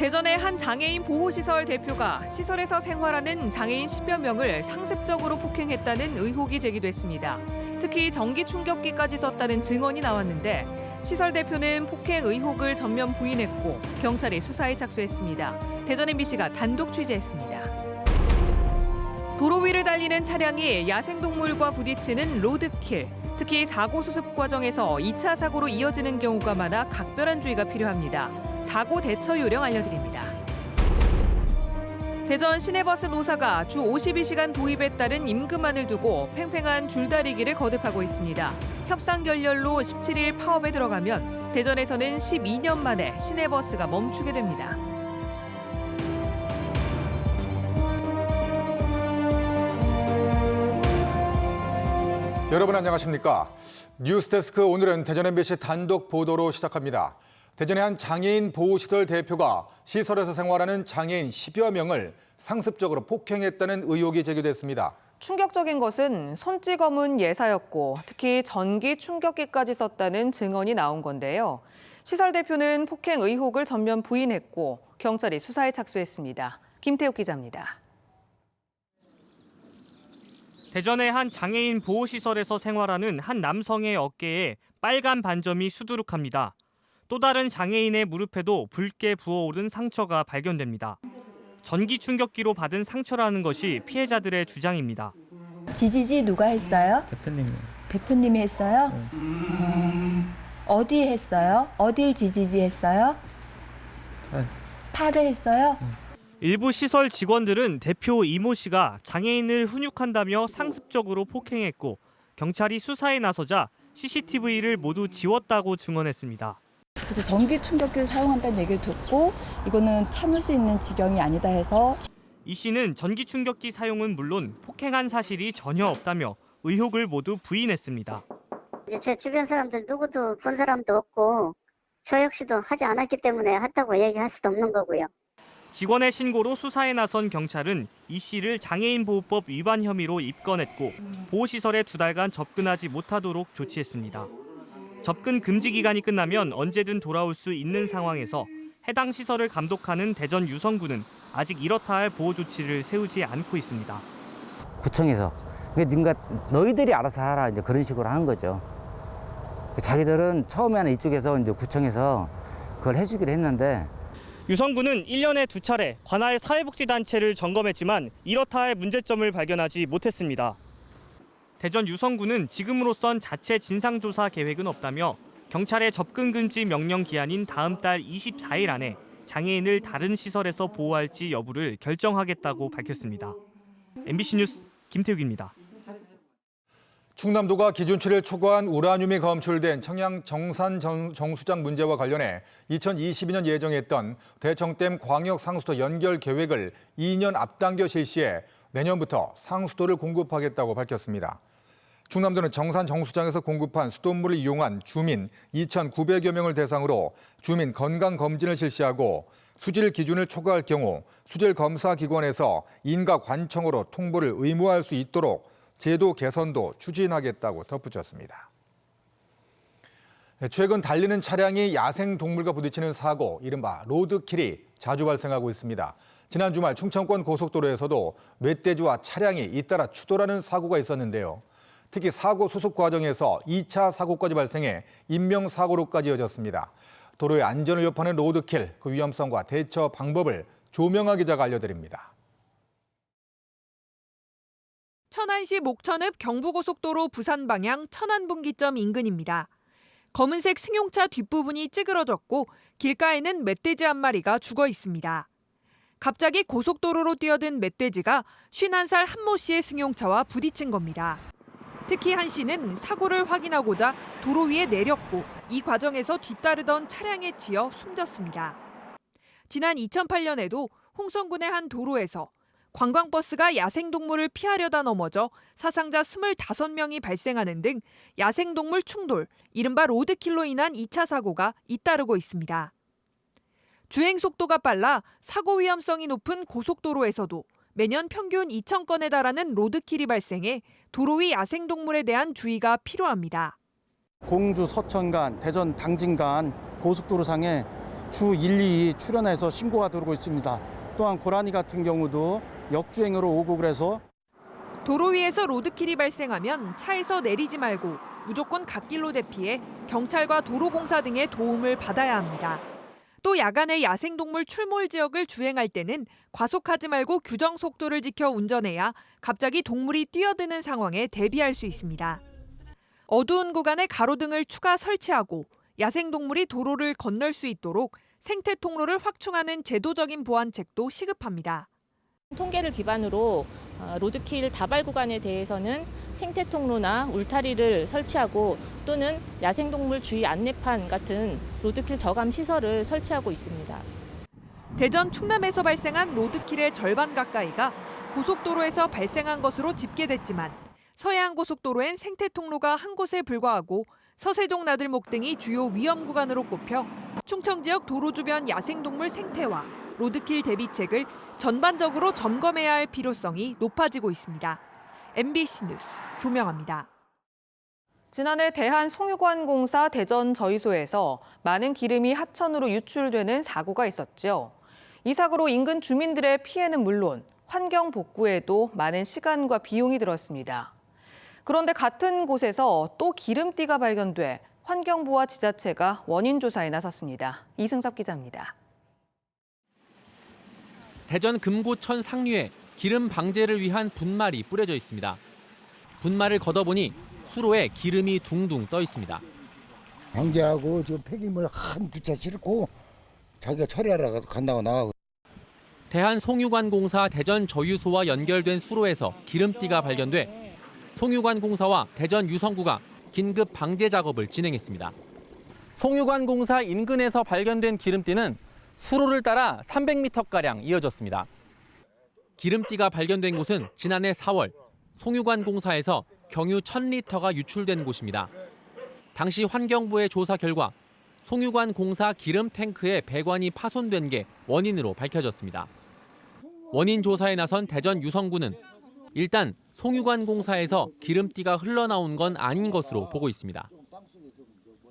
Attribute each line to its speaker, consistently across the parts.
Speaker 1: 대전의 한 장애인 보호시설 대표가 시설에서 생활하는 장애인 10여 명을 상습적으로 폭행했다는 의혹이 제기됐습니다. 특히 전기 충격기까지 썼다는 증언이 나왔는데 시설 대표는 폭행 의혹을 전면 부인했고 경찰이 수사에 착수했습니다. 대전 MBC가 단독 취재했습니다. 도로 위를 달리는 차량이 야생동물과 부딪히는 로드킬. 특히 사고 수습 과정에서 2차 사고로 이어지는 경우가 많아 각별한 주의가 필요합니다. 사고 대처 요령 알려드립니다. 대전 시내버스 노사가 주 52시간 도입에 따른 임금안을 두고 팽팽한 줄다리기를 거듭하고 있습니다. 협상 결렬로 17일 파업에 들어가면 대전에서는 12년 만에 시내버스가 멈추게 됩니다.
Speaker 2: 여러분 안녕하십니까? 뉴스데스크 오늘은 대전 MBC 단독 보도로 시작합니다. 대전의 한 장애인 보호시설 대표가 시설에서 생활하는 장애인 10여 명을 상습적으로 폭행했다는 의혹이 제기됐습니다.
Speaker 1: 충격적인 것은 손찌검은 예사였고 특히 전기 충격기까지 썼다는 증언이 나온 건데요. 시설 대표는 폭행 의혹을 전면 부인했고 경찰이 수사에 착수했습니다. 김태욱 기자입니다.
Speaker 3: 대전의 한 장애인 보호시설에서 생활하는 한 남성의 어깨에 빨간 반점이 수두룩합니다. 또 다른 장애인의 무릎에도 붉게 부어오른 상처가 발견됩니다. 전기 충격기로 받은 상처라는 것이 피해자들의 주장입니다.
Speaker 4: 지지지 누가 했어요?
Speaker 5: 대표님이.
Speaker 4: 대표님이 했어요? 어디 했어요? 어딜 지지지 했어요?
Speaker 5: 네.
Speaker 4: 팔을 했어요?
Speaker 3: 일부 시설 직원들은 대표 이모 씨가 장애인을 훈육한다며 상습적으로 폭행했고 경찰이 수사에 나서자 CCTV를 모두 지웠다고 증언했습니다.
Speaker 4: 그래서 전기 충격기를 사용한다는 얘기를 듣고 이거는 참을 수 있는 지경이 아니다 해서
Speaker 3: 이 씨는 전기 충격기 사용은 물론 폭행한 사실이 전혀 없다며 의혹을 모두 부인했습니다.
Speaker 6: 제 주변 사람들 누구도 본 사람도 없고 저 역시도 하지 않았기 때문에 했다고 얘기할 수도 없는 거고요.
Speaker 3: 직원의 신고로 수사에 나선 경찰은 이 씨를 장애인보호법 위반 혐의로 입건했고 보호시설에 2달간 접근하지 못하도록 조치했습니다. 접근 금지 기간이 끝나면 언제든 돌아올 수 있는 상황에서 해당 시설을 감독하는 대전 유성구는 아직 이렇다 할 보호 조치를 세우지 않고 있습니다.
Speaker 7: 구청에서 그러니까 너희들이 알아서 하라 이제 그런 식으로 하는 거죠. 자기들은 처음에는 이쪽에서 이제 구청에서 그걸 해주기로 했는데.
Speaker 3: 유성구는 1년에 2차례 관할 사회복지단체를 점검했지만 이렇다 할 문제점을 발견하지 못했습니다. 대전 유성구는 지금으로선 자체 진상조사 계획은 없다며 경찰의 접근 금지 명령 기한인 다음 달 24일 안에 장애인을 다른 시설에서 보호할지 여부를 결정하겠다고 밝혔습니다. MBC 뉴스 김태욱입니다.
Speaker 2: 충남도가 기준치를 초과한 우라늄이 검출된 청양 정산 정수장 문제와 관련해 2022년 예정했던 대청댐 광역 상수도 연결 계획을 2년 앞당겨 실시해 내년부터 상수도를 공급하겠다고 밝혔습니다. 충남도는 정산 정수장에서 공급한 수돗물을 이용한 주민 2,900여 명을 대상으로 주민 건강검진을 실시하고 수질 기준을 초과할 경우 수질 검사 기관에서 인가 관청으로 통보를 의무화할 수 있도록 제도 개선도 추진하겠다고 덧붙였습니다. 최근 달리는 차량이 야생동물과 부딪히는 사고, 이른바 로드킬이 자주 발생하고 있습니다. 지난 주말 충청권 고속도로에서도 멧돼지와 차량이 잇따라 추돌하는 사고가 있었는데요. 특히 사고 수습 과정에서 2차 사고까지 발생해 인명사고로까지 이어졌습니다. 도로의 안전을 위협하는 로드킬, 그 위험성과 대처 방법을 조명하 기자가 알려드립니다.
Speaker 8: 천안시 목천읍 경부고속도로 부산 방향 천안분기점 인근입니다. 검은색 승용차 뒷부분이 찌그러졌고 길가에는 멧돼지 한 마리가 죽어 있습니다. 갑자기 고속도로로 뛰어든 멧돼지가 51살 한모 씨의 승용차와 부딪힌 겁니다. 특히 한 씨는 사고를 확인하고자 도로 위에 내렸고 이 과정에서 뒤따르던 차량에 치여 숨졌습니다. 지난 2008년에도 홍성군의 한 도로에서 관광버스가 야생동물을 피하려다 넘어져 사상자 25명이 발생하는 등 야생동물 충돌, 이른바 로드킬로 인한 2차 사고가 잇따르고 있습니다. 주행 속도가 빨라 사고 위험성이 높은 고속도로에서도 매년 평균 2,000건에 달하는 로드킬이 발생해 도로 위 야생동물에 대한 주의가 필요합니다.
Speaker 5: 공주 서천 간, 대전 당진 간 고속도로상에 주 1, 2 출연해서 신고가 들어오고 있습니다. 또한 고라니 같은 경우도 역주행으로 오고 그래서
Speaker 8: 도로 위에서 로드킬이 발생하면 차에서 내리지 말고 무조건 갓길로 대피해 경찰과 도로공사 등의 도움을 받아야 합니다. 또 야간에 야생동물 출몰 지역을 주행할 때는 과속하지 말고 규정 속도를 지켜 운전해야 갑자기 동물이 뛰어드는 상황에 대비할 수 있습니다. 어두운 구간에 가로등을 추가 설치하고 야생동물이 도로를 건널 수 있도록 생태 통로를 확충하는 제도적인 보완책도 시급합니다.
Speaker 9: 통계를 기반으로 로드킬 다발 구간에 대해서는 생태 통로나 울타리를 설치하고 또는 야생동물 주의 안내판 같은 로드킬 저감 시설을 설치하고 있습니다.
Speaker 8: 대전 충남에서 발생한 로드킬의 절반 가까이가 고속도로에서 발생한 것으로 집계됐지만 서해안 고속도로엔 생태 통로가 한 곳에 불과하고 서세종 나들목 등이 주요 위험 구간으로 꼽혀 충청 지역 도로 주변 야생동물 생태와 로드킬 대비책을 전반적으로 점검해야 할 필요성이 높아지고 있습니다. MBC 뉴스 조명아입니다.
Speaker 1: 지난해 대한송유관공사 대전 저유소에서 많은 기름이 하천으로 유출되는 사고가 있었죠. 이 사고로 인근 주민들의 피해는 물론 환경 복구에도 많은 시간과 비용이 들었습니다. 그런데 같은 곳에서 또 기름띠가 발견돼 환경부와 지자체가 원인 조사에 나섰습니다. 이승섭 기자입니다.
Speaker 10: 대전 금고천 상류에 기름 방제를 위한 분말이 뿌려져 있습니다. 분말을 걷어보니 수로에 기름이 둥둥 떠 있습니다.
Speaker 11: 방제하고 저 폐기물 한 두 차 싣고 자기가 처리하러 간다고 나가고.
Speaker 10: 대한송유관공사 대전 저유소와 연결된 수로에서 기름띠가 발견돼 송유관공사와 대전 유성구가 긴급 방제 작업을 진행했습니다. 송유관공사 인근에서 발견된 기름띠는 수로를 따라 300m가량 이어졌습니다. 기름띠가 발견된 곳은 지난해 4월 송유관공사에서 경유 1000리터가 유출된 곳입니다. 당시 환경부의 조사 결과 송유관공사 기름 탱크의 배관이 파손된 게 원인으로 밝혀졌습니다. 원인 조사에 나선 대전 유성구는 일단 송유관공사에서 기름띠가 흘러나온 건 아닌 것으로 보고 있습니다.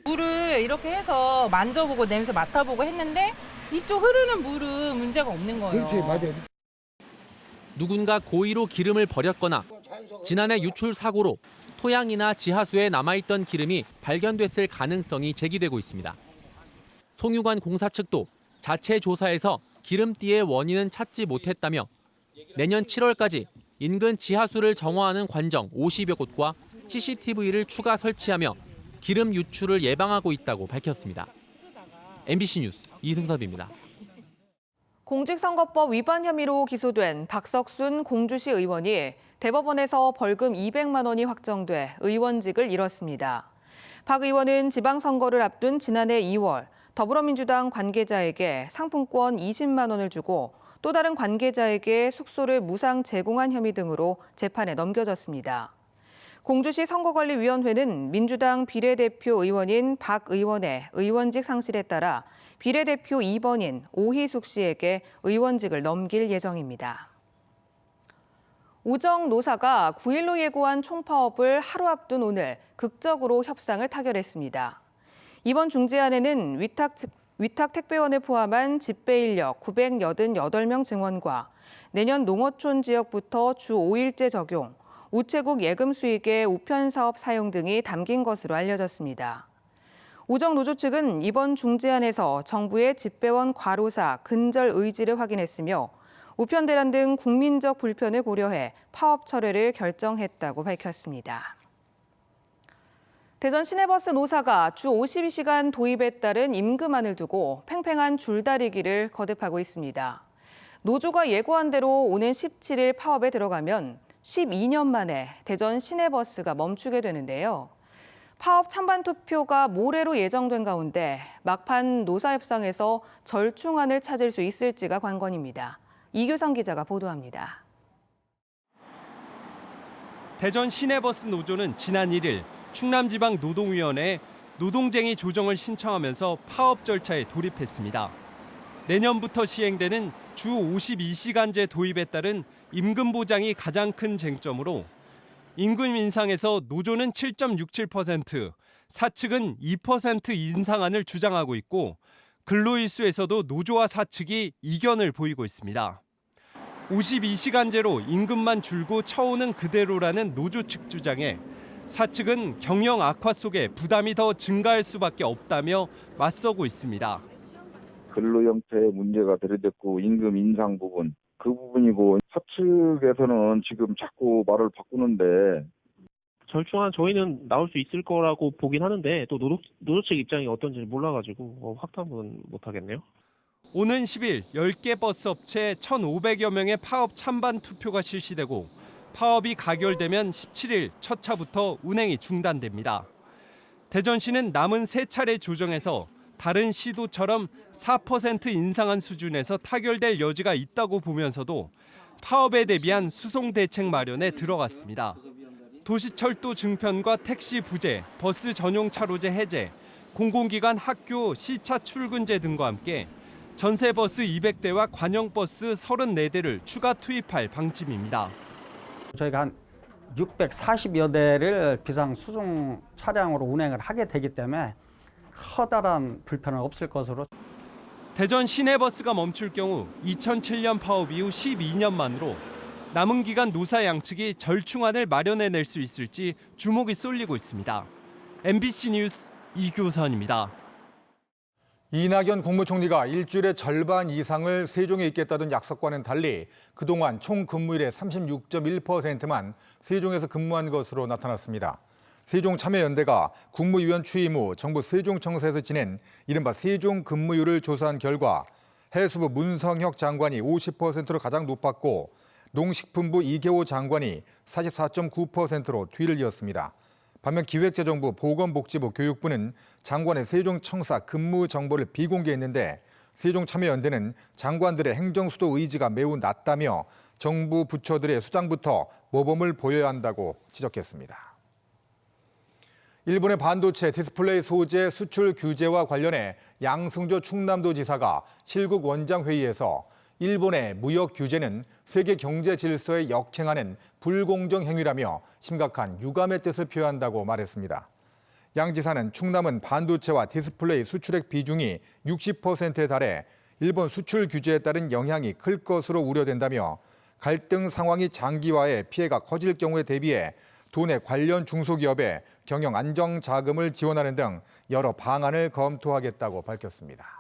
Speaker 12: 물을 이렇게 해서 만져보고 냄새 맡아보고 했는데 이쪽 흐르는 물은 문제가 없는 거예요.
Speaker 11: 그렇지, 맞아요.
Speaker 10: 누군가 고의로 기름을 버렸거나 지난해 유출 사고로 토양이나 지하수에 남아있던 기름이 발견됐을 가능성이 제기되고 있습니다. 송유관 공사 측도 자체 조사에서 기름띠의 원인은 찾지 못했다며 내년 7월까지 인근 지하수를 정화하는 관정 50여 곳과 CCTV를 추가 설치하며 기름 유출을 예방하고 있다고 밝혔습니다. MBC 뉴스 이승섭입니다.
Speaker 1: 공직선거법 위반 혐의로 기소된 박석순 공주시 의원이 대법원에서 벌금 200만 원이 확정돼 의원직을 잃었습니다. 박 의원은 지방선거를 앞둔 지난해 2월 더불어민주당 관계자에게 상품권 20만 원을 주고 또 다른 관계자에게 숙소를 무상 제공한 혐의 등으로 재판에 넘겨졌습니다. 공주시 선거관리위원회는 민주당 비례대표 의원인 박 의원의 의원직 상실에 따라 비례대표 2번인 오희숙 씨에게 의원직을 넘길 예정입니다. 우정 노사가 9.15 예고한 총파업을 하루 앞둔 오늘 극적으로 협상을 타결했습니다. 이번 중재안에는 위탁 택배원을 포함한 집배 인력 988명 증원과 내년 농어촌 지역부터 주 5일제 적용, 우체국 예금 수익의 우편 사업 사용 등이 담긴 것으로 알려졌습니다. 우정 노조 측은 이번 중재안에서 정부의 집배원 과로사, 근절 의지를 확인했으며 우편 대란 등 국민적 불편을 고려해 파업 철회를 결정했다고 밝혔습니다. 대전 시내버스 노사가 주 52시간 도입에 따른 임금안을 두고 팽팽한 줄다리기를 거듭하고 있습니다. 노조가 예고한 대로 오는 17일 파업에 들어가면 12년 만에 대전 시내버스가 멈추게 되는데요. 파업 찬반 투표가 모레로 예정된 가운데 막판 노사협상에서 절충안을 찾을 수 있을지가 관건입니다. 이규성 기자가 보도합니다.
Speaker 13: 대전 시내버스 노조는 지난 1일 충남지방노동위원회에 노동쟁이 조정을 신청하면서 파업 절차에 돌입했습니다. 내년부터 시행되는 주 52시간제 도입에 따른 임금 보장이 가장 큰 쟁점으로 임금 인상에서 노조는 7.67%, 사측은 2% 인상안을 주장하고 있고 근로일수에서도 노조와 사측이 이견을 보이고 있습니다. 52시간제로 임금만 줄고 처우는 그대로라는 노조 측 주장에 사측은 경영 악화 속에 부담이 더 증가할 수밖에 없다며 맞서고 있습니다.
Speaker 14: 근로 형태의 문제가 들이댔고 임금 인상 부분, 그 부분이고 사측에서는 지금 자꾸 말을 바꾸는데
Speaker 15: 절충안 저희는 나올 수 있을 거라고 보긴 하는데 또 노조 측 입장이 어떤지 몰라가지고 확답은 못하겠네요.
Speaker 13: 오는 10일 10개 버스 업체 1,500여 명의 파업 찬반 투표가 실시되고 파업이 가결되면 17일 첫 차부터 운행이 중단됩니다. 대전시는 남은 3차례 조정에서 다른 시도처럼 4% 인상한 수준에서 타결될 여지가 있다고 보면서도 파업에 대비한 수송 대책 마련에 들어갔습니다. 도시철도 증편과 택시 부재, 버스 전용 차로제 해제, 공공기관 학교 시차 출근제 등과 함께 전세버스 200대와 관용버스 34대를 추가 투입할 방침입니다.
Speaker 5: 저희가 한 640여 대를 비상 수송 차량으로 운행을 하게 되기 때문에 커다란 불편은 없을 것으로.
Speaker 13: 대전 시내버스가 멈출 경우 2007년 파업 이후 12년 만으로 남은 기간 노사 양측이 절충안을 마련해낼 수 있을지 주목이 쏠리고 있습니다. MBC 뉴스 이교선입니다.
Speaker 2: 이낙연 국무총리가 일주일의 절반 이상을 세종에 있겠다던 약속과는 달리 그동안 총 근무일의 36.1%만 세종에서 근무한 것으로 나타났습니다. 세종참여연대가 국무위원 취임 후 정부 세종청사에서 지낸 이른바 세종 근무율을 조사한 결과 해수부 문성혁 장관이 50%로 가장 높았고 농식품부 이계호 장관이 44.9%로 뒤를 이었습니다. 반면 기획재정부, 보건복지부, 교육부는 장관의 세종청사 근무 정보를 비공개했는데 세종참여연대는 장관들의 행정수도 의지가 매우 낮다며 정부 부처들의 수장부터 모범을 보여야 한다고 지적했습니다. 일본의 반도체 디스플레이 소재 수출 규제와 관련해 양승조 충남도지사가 실국 원장회의에서 일본의 무역 규제는 세계 경제 질서에 역행하는 불공정 행위라며 심각한 유감의 뜻을 표한다고 말했습니다. 양 지사는 충남은 반도체와 디스플레이 수출액 비중이 60%에 달해 일본 수출 규제에 따른 영향이 클 것으로 우려된다며 갈등 상황이 장기화해 피해가 커질 경우에 대비해 도내 관련 중소기업에 경영 안정 자금을 지원하는 등 여러 방안을 검토하겠다고 밝혔습니다.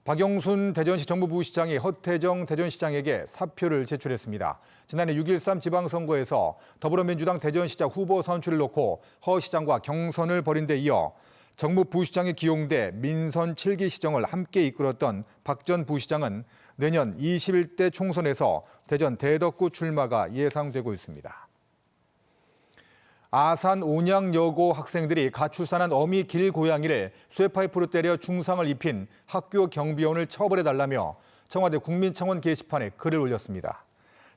Speaker 2: 박영순 대전시 정무부시장이 허태정 대전시장에게 사표를 제출했습니다. 지난해 6.13 지방선거에서 더불어민주당 대전시장 후보 선출을 놓고 허 시장과 경선을 벌인 데 이어 정무부시장에 기용돼 민선 7기 시정을 함께 이끌었던 박 전 부시장은 내년 21대 총선에서 대전 대덕구 출마가 예상되고 있습니다. 아산 온양여고 학생들이 가출산한 어미 길고양이를 쇠파이프로 때려 중상을 입힌 학교 경비원을 처벌해달라며 청와대 국민청원 게시판에 글을 올렸습니다.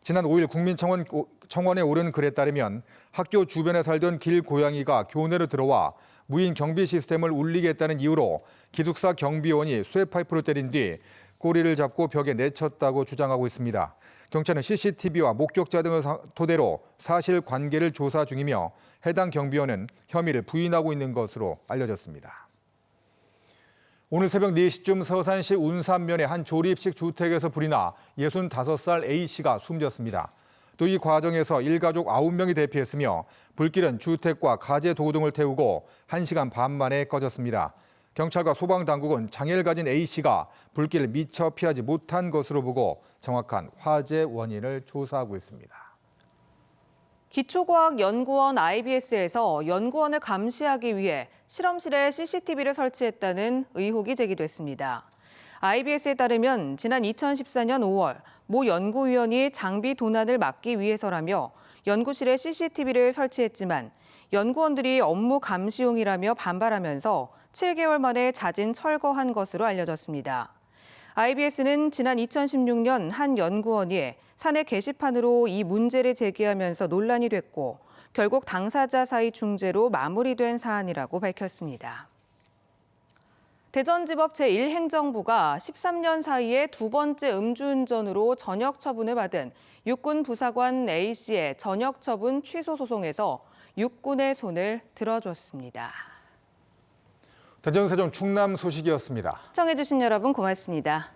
Speaker 2: 지난 5일 국민청원에 오른 글에 따르면 학교 주변에 살던 길고양이가 교내로 들어와 무인 경비 시스템을 울리게 했다는 이유로 기숙사 경비원이 쇠파이프로 때린 뒤 꼬리를 잡고 벽에 내쳤다고 주장하고 있습니다. 경찰은 CCTV와 목격자 등을 토대로 사실관계를 조사 중이며 해당 경비원은 혐의를 부인하고 있는 것으로 알려졌습니다. 오늘 새벽 4시쯤 서산시 운산면의 한 조립식 주택에서 불이 나 65살 A씨가 숨졌습니다. 또 이 과정에서 일가족 9명이 대피했으며 불길은 주택과 가재 도구 등을 태우고 1시간 반 만에 꺼졌습니다. 경찰과 소방당국은 장애를 가진 A씨가 불길을 미처 피하지 못한 것으로 보고 정확한 화재 원인을 조사하고 있습니다.
Speaker 1: 기초과학연구원 IBS에서 연구원을 감시하기 위해 실험실에 CCTV를 설치했다는 의혹이 제기됐습니다. IBS에 따르면 지난 2014년 5월 모 연구위원이 장비 도난을 막기 위해서라며 연구실에 CCTV를 설치했지만 연구원들이 업무 감시용이라며 반발하면서 7개월 만에 자진 철거한 것으로 알려졌습니다. IBS는 지난 2016년 한 연구원이 사내 게시판으로 이 문제를 제기하면서 논란이 됐고 결국 당사자 사이 중재로 마무리된 사안이라고 밝혔습니다. 대전지법 제1행정부가 13년 사이에 두 번째 음주운전으로 전역 처분을 받은 육군 부사관 A씨의 전역 처분 취소 소송에서 육군의 손을 들어줬습니다.
Speaker 2: 대전, 세종, 충남 소식이었습니다.
Speaker 16: 시청해주신 여러분 고맙습니다.